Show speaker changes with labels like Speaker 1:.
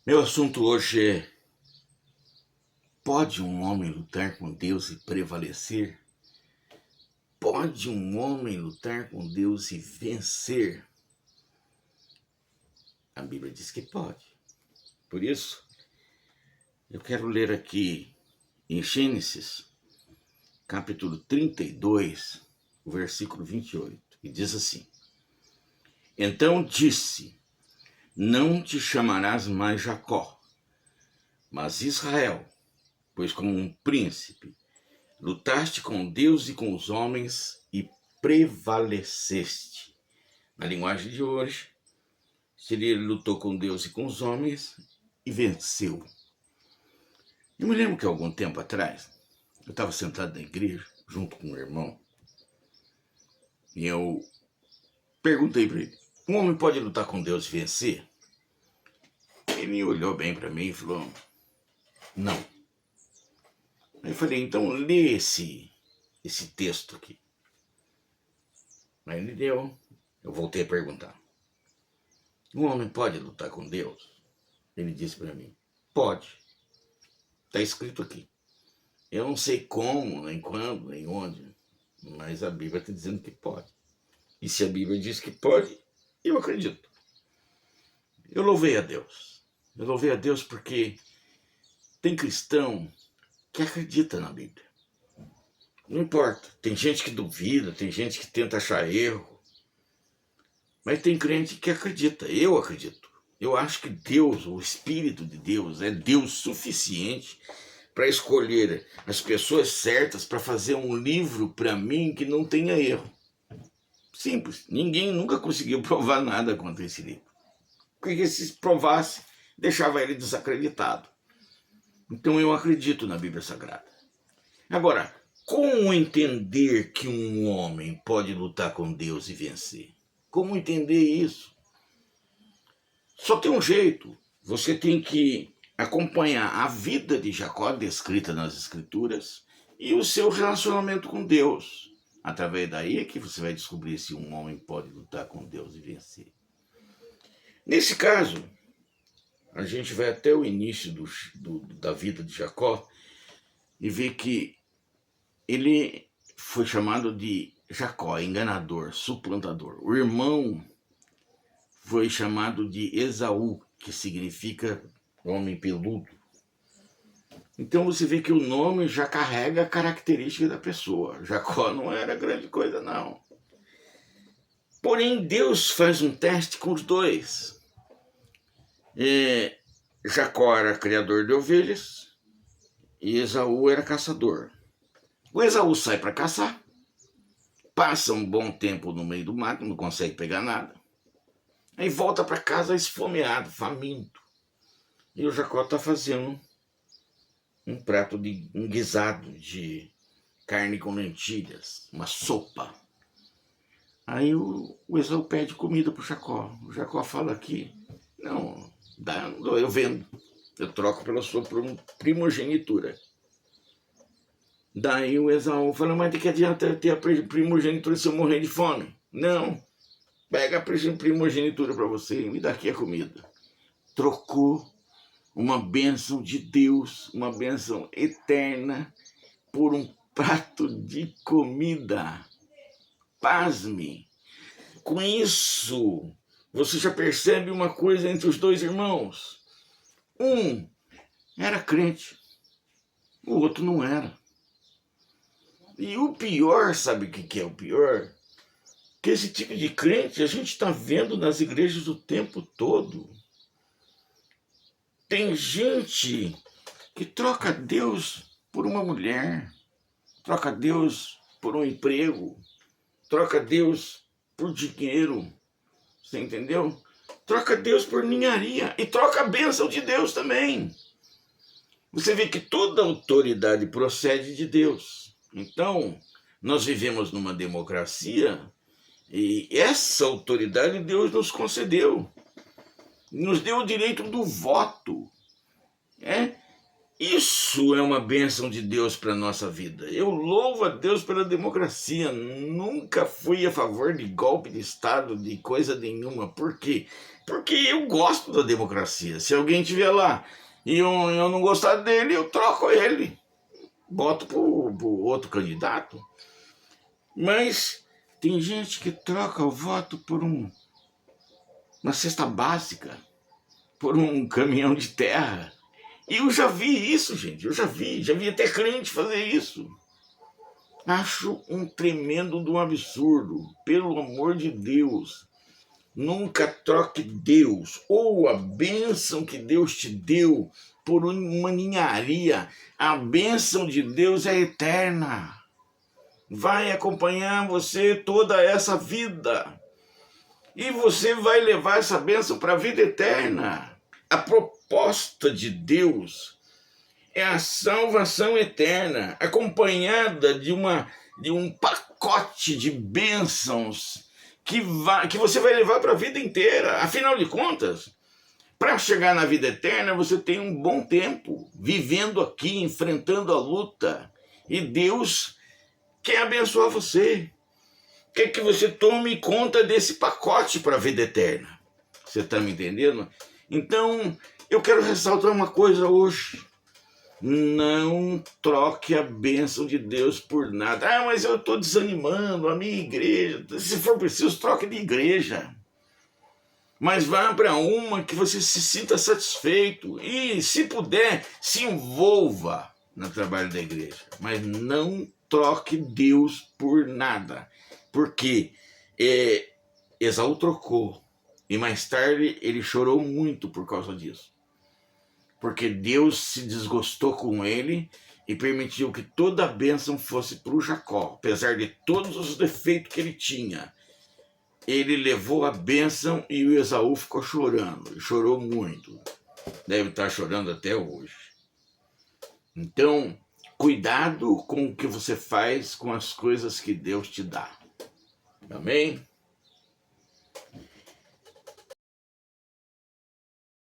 Speaker 1: Meu assunto hoje é: pode um homem lutar com Deus e prevalecer? Pode um homem lutar com Deus e vencer? A Bíblia diz que pode. Por isso, eu quero ler aqui em Gênesis, capítulo 32, versículo 28, que diz assim: Então disse: Não te chamarás mais Jacó, mas Israel, pois como um príncipe lutaste com Deus e com os homens e prevaleceste. Na linguagem de hoje, seria: ele lutou com Deus e com os homens e venceu. Eu me lembro que algum tempo atrás, eu estava sentado na igreja, junto com um irmão, e eu perguntei para ele: um homem pode lutar com Deus e vencer? Ele olhou bem para mim e falou: não. Aí eu falei: então lê esse texto aqui. Aí ele deu. Eu voltei a perguntar: um homem pode lutar com Deus? Ele disse para mim: pode. Está escrito aqui. Eu não sei como, nem quando, nem onde, mas a Bíblia está dizendo que pode. E se a Bíblia diz que pode, eu acredito. Eu louvei a Deus. Eu louvei a Deus porque tem cristão que acredita na Bíblia. Não importa. Tem gente que duvida, tem gente que tenta achar erro. Mas tem crente que acredita. Eu acredito. Eu acho que Deus, o Espírito de Deus, é Deus suficiente para escolher as pessoas certas para fazer um livro para mim que não tenha erro. Simples. Ninguém nunca conseguiu provar nada contra esse livro. Porque se provasse, deixava ele desacreditado. Então eu acredito na Bíblia Sagrada. Agora, como entender que um homem pode lutar com Deus e vencer? Como entender isso? Só tem um jeito. Você tem que acompanhar a vida de Jacó, descrita nas Escrituras, e o seu relacionamento com Deus. Através daí é que você vai descobrir se um homem pode lutar com Deus e vencer. Nesse caso, a gente vai até o início da vida de Jacó e vê que ele foi chamado de Jacó, enganador, suplantador. O irmão foi chamado de Esaú, que significa homem peludo. Então você vê que o nome já carrega a característica da pessoa. Jacó não era grande coisa, não. Porém, Deus faz um teste com os dois. Jacó era criador de ovelhas e Esaú era caçador. O Esaú sai para caçar, passa um bom tempo no meio do mato, não consegue pegar nada. Aí volta para casa esfomeado, faminto. E o Jacó está fazendo um prato de um guisado de carne com lentilhas, uma sopa. Aí o Esaú pede comida pro Jacó. O Jacó fala aqui: não, eu vendo. Eu troco pela sua primogenitura. Daí o Esaú fala: mas de que adianta eu ter a primogenitura se eu morrer de fome? Não, pega a primogenitura para você e me dá aqui a comida. Trocou uma bênção de Deus, uma bênção eterna, por um prato de comida. Pasme. Com isso, você já percebe uma coisa entre os dois irmãos. Um era crente, o outro não era. E o pior, sabe o que é o pior? Que esse tipo de crente a gente está vendo nas igrejas o tempo todo. Tem gente que troca Deus por uma mulher, troca Deus por um emprego, troca Deus por dinheiro, você entendeu? Troca Deus por ninharia e troca a bênção de Deus também. Você vê que toda autoridade procede de Deus. Então, nós vivemos numa democracia e essa autoridade Deus nos concedeu. Nos deu o direito do voto. Isso é uma bênção de Deus para a nossa vida. Eu louvo a Deus pela democracia. Nunca fui a favor de golpe de Estado, de coisa nenhuma. Por quê? Porque eu gosto da democracia. Se alguém estiver lá e eu não gostar dele, eu troco ele. Boto pro outro candidato. Mas tem gente que troca o voto por uma cesta básica, por um caminhão de terra. E eu já vi isso, gente. Eu já vi até crente fazer isso. Acho um tremendo de um absurdo. Pelo amor de Deus. Nunca troque Deus ou a bênção que Deus te deu por uma ninharia. A bênção de Deus é eterna. Vai acompanhar você toda essa vida. E você vai levar essa bênção para a vida eterna. A proposta de Deus é a salvação eterna, acompanhada de um pacote de bênçãos que você vai levar para a vida inteira. Afinal de contas, para chegar na vida eterna, você tem um bom tempo vivendo aqui, enfrentando a luta. E Deus quer abençoar você. Quer que você tome conta desse pacote para a vida eterna. Você está me entendendo? Então, eu quero ressaltar uma coisa hoje. Não troque a bênção de Deus por nada. Ah, mas eu estou desanimando a minha igreja. Se for preciso, troque de igreja. Mas vá para uma que você se sinta satisfeito. E, se puder, se envolva no trabalho da igreja. Mas não troque Deus por nada. Porque Esaú trocou. E mais tarde ele chorou muito por causa disso. Porque Deus se desgostou com ele e permitiu que toda a bênção fosse para o Jacó. Apesar de todos os defeitos que ele tinha. Ele levou a bênção e o Esaú ficou chorando. Chorou muito. Deve estar chorando até hoje. Então, cuidado com o que você faz com as coisas que Deus te dá. Amém?